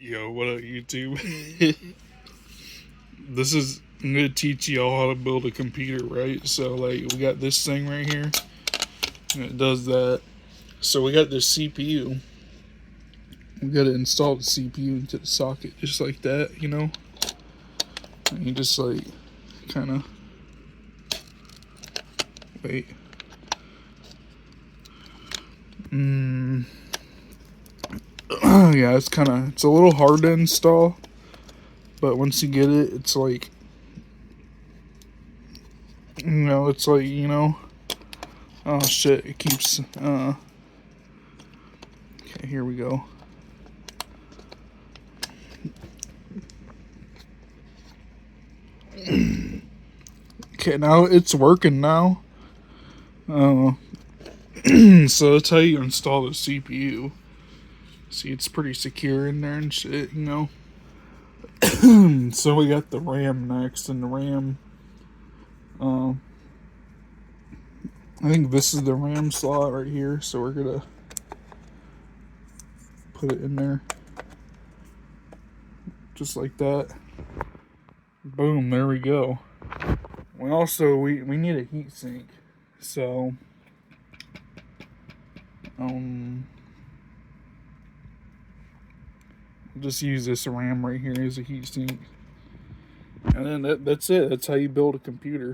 Yo, what up, YouTube? I'm gonna teach y'all how to build a computer, right? So, like, we got this thing right here, and it does that. So, we got this CPU. We gotta install the CPU into the socket, just like that, you know? And you just, like, kind of. Wait. Yeah, it's a little hard to install, but once you get it, it's like, oh shit, it keeps, okay, here we go. Okay, now it's working now. So that's how you install the CPU. See, it's pretty secure in there and shit, you know. So we got the RAM next, and the RAM, I think this is the RAM slot right here. So we're gonna put it in there, just like that. Boom, there we go. We need a heat sink, so just use this RAM right here as a heat sink, and then that's it. That's how you build a computer.